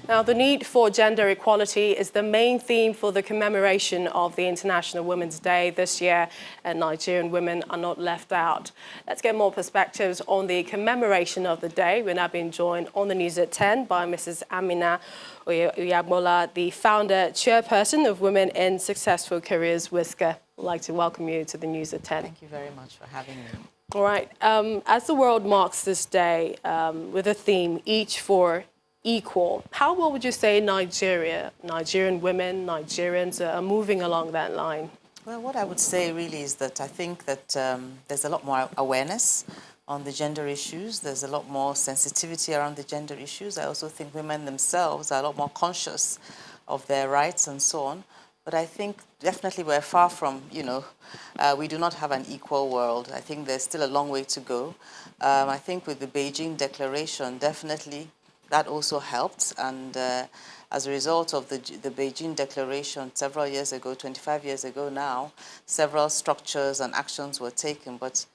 Now, the need for gender equality is the main theme for the commemoration of the International Women's Day this year, and Nigerian women are not left out. Let's get more perspectives on the commemoration of the day. We're now being joined on the news at 10 by Mrs. Amina Oyagbola, the founder, chairperson of Women in Successful Careers, WISCA. I'd like to welcome you to the news at 10. Thank you very much for having me. All right. As the world marks this day with a theme, each for equal, how well would you say Nigerian women, Nigerians are moving along that line? Well, what I would say really is that I think that there's a lot more awareness on the gender issues. There's a lot more sensitivity around the gender issues. I also think women themselves are a lot more conscious of their rights and so on. But I think definitely we're far from, we do not have an equal world. I think there's still a long way to go. I think with the Beijing Declaration, definitely that also helped. And as a result of the Beijing Declaration several years ago, 25 years ago now, several structures and actions were taken. But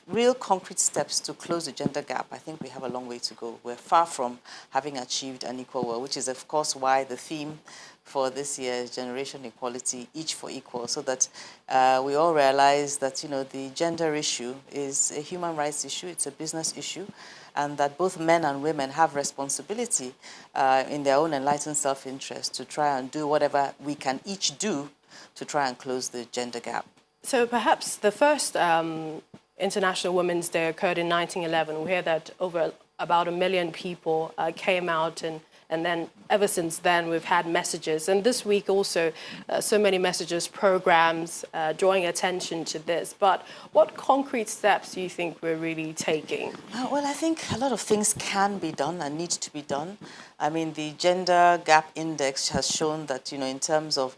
real concrete steps to close the gender gap, I think we have a long way to go. We're far from having achieved an equal world, which is, of course, why the theme for this year is Generation Equality, each for equal, so that we all realize that, the gender issue is a human rights issue, it's a business issue, and that both men and women have responsibility in their own enlightened self-interest to try and do whatever we can each do to try and close the gender gap. So perhaps the first International Women's Day occurred in 1911. We hear that about 1 million people came out, and then ever since then we've had messages. And this week also, so many messages, programs, drawing attention to this. But what concrete steps do you think we're really taking? Well, I think a lot of things can be done and need to be done. I mean, the Gender Gap Index has shown that, in terms of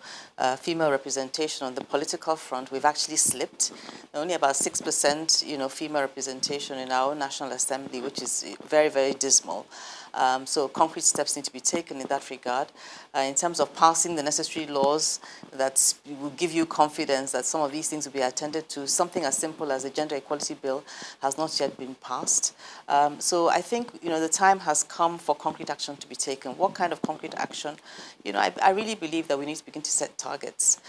female representation on the political front, we've actually slipped. Only about 6%, female representation in our own National Assembly, which is very, very dismal. So concrete steps need to be taken in that regard. In terms of passing the necessary laws that will give you confidence that some of these things will be attended to, something as simple as a gender equality bill has not yet been passed. So I think, the time has come for concrete action to be taken. What kind of concrete action? I really believe that we need to begin to set targets,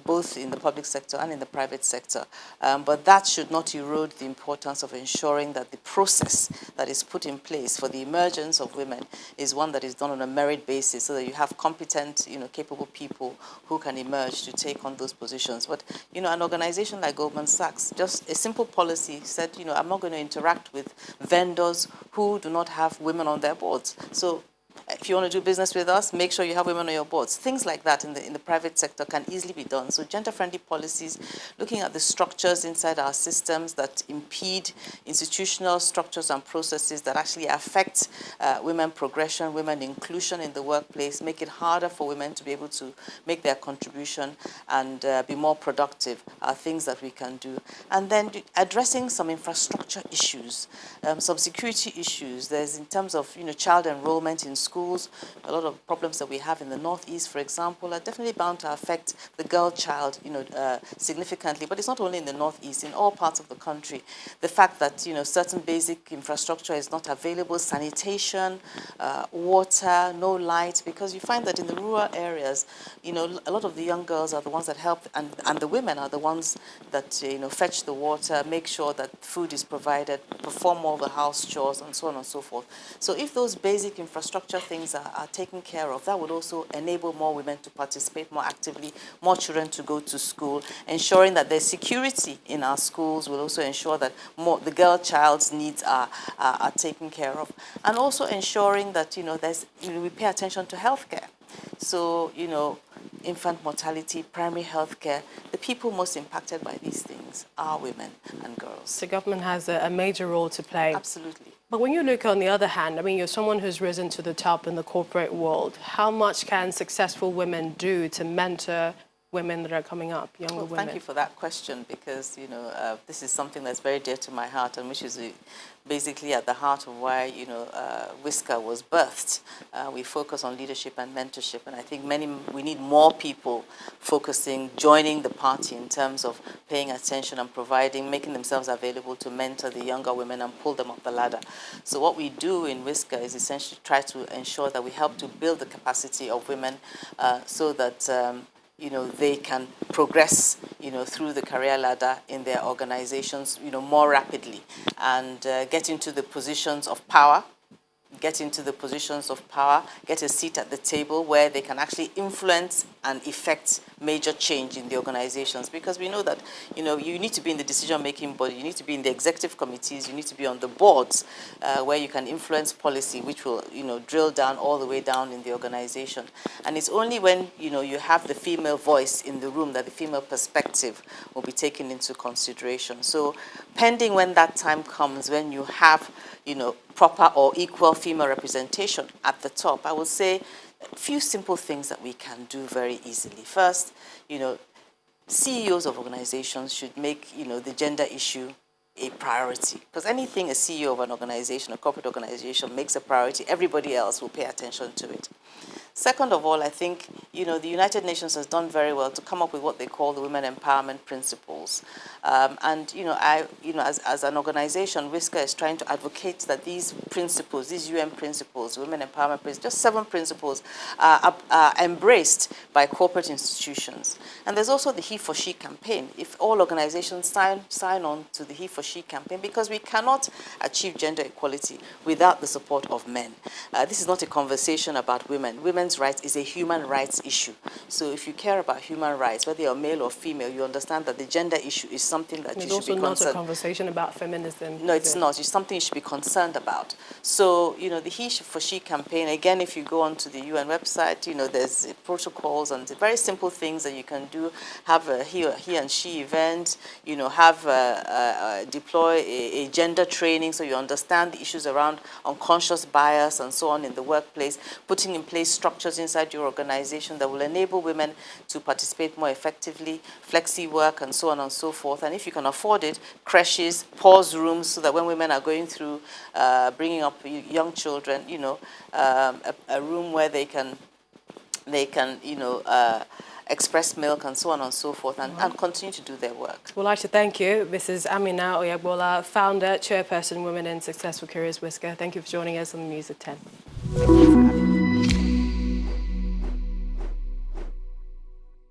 both in the public sector and in the private sector. But that should not erode the importance of ensuring that the process that is put in place for the emergence of women is one that is done on a merit basis, so that you have competent, capable people who can emerge to take on those positions. But, an organization like Goldman Sachs, just a simple policy said, I'm not going to interact with vendors who do not have women on their boards. So if you want to do business with us, make sure you have women on your boards. Things like that in the private sector can easily be done. So gender-friendly policies, looking at the structures inside our systems that impede institutional structures and processes that actually affect women progression, women inclusion in the workplace, make it harder for women to be able to make their contribution and be more productive are things that we can do. And then addressing some infrastructure issues, some security issues. There's in terms of child enrollment in schools, a lot of problems that we have in the Northeast, for example, are definitely bound to affect the girl child, significantly. But it's not only in the Northeast, in all parts of the country. The fact that, certain basic infrastructure is not available, sanitation, water, no light, because you find that in the rural areas, a lot of the young girls are the ones that help, and the women are the ones that, fetch the water, make sure that food is provided, perform all the house chores, and so on and so forth. So if those basic infrastructure things are taken care of, that would also enable more women to participate more actively, more children to go to school. Ensuring that there's security in our schools will also ensure that the girl child's needs are taken care of. And also ensuring that, we pay attention to healthcare. So, infant mortality, primary healthcare, the people most impacted by these things are women and girls. The government has a major role to play. Absolutely. But when you look on the other hand, you're someone who's risen to the top in the corporate world. How much can successful women do to mentor women that are coming up, younger women? Thank you for that question, because this is something that's very dear to my heart, and which is basically at the heart of why Whisker was birthed. We focus on leadership and mentorship, and I think we need more people joining the party in terms of paying attention and making themselves available to mentor the younger women and pull them up the ladder. So what we do in Whisker is essentially try to ensure that we help to build the capacity of women so that they can progress, through the career ladder in their organizations, more rapidly, and get into the positions of power, get a seat at the table where they can actually influence and effect major change in the organizations. Because we know that, you need to be in the decision-making body, you need to be in the executive committees, you need to be on the boards where you can influence policy, which will, drill down all the way down in the organization. And it's only when, you have the female voice in the room that the female perspective will be taken into consideration. So pending when that time comes, when you have, proper or equal female representation at the top, I would say a few simple things that we can do very easily. First, CEOs of organizations should make, the gender issue a priority, because anything a CEO of an organization, a corporate organization, makes a priority, everybody else will pay attention to it. Second of all, I think, the United Nations has done very well to come up with what they call the Women Empowerment Principles. As an organization, Whisker is trying to advocate that these principles, these UN principles, Women Empowerment Principles, just 7 principles, are embraced by corporate institutions. And there's also the He for She campaign. If all organizations sign on to the He for She campaign, because we cannot achieve gender equality without the support of men. This is not a conversation about women. Women's rights is a human rights issue. So if you care about human rights, whether you're male or female, you understand that the gender issue is something that you should be concerned. It's also not a conversation about feminism. No, it's not. It's something you should be concerned about. So, the He for She campaign, again, if you go onto the UN website, there's protocols and very simple things that you can do. Have a he and she event, deploy a gender training so you understand the issues around unconscious bias and so on in the workplace, putting in place structures inside your organization that will enable women to participate more effectively, flexi work and so on and so forth. And if you can afford it, creches, pause rooms, so that when women are going through bringing up young children, a room where they can express milk and so on and so forth, and continue to do their work. Well, I'd like to thank you, Mrs. Amina Oyagbola, founder, chairperson, Women in Successful Careers, Whisker. Thank you for joining us on the News at 10.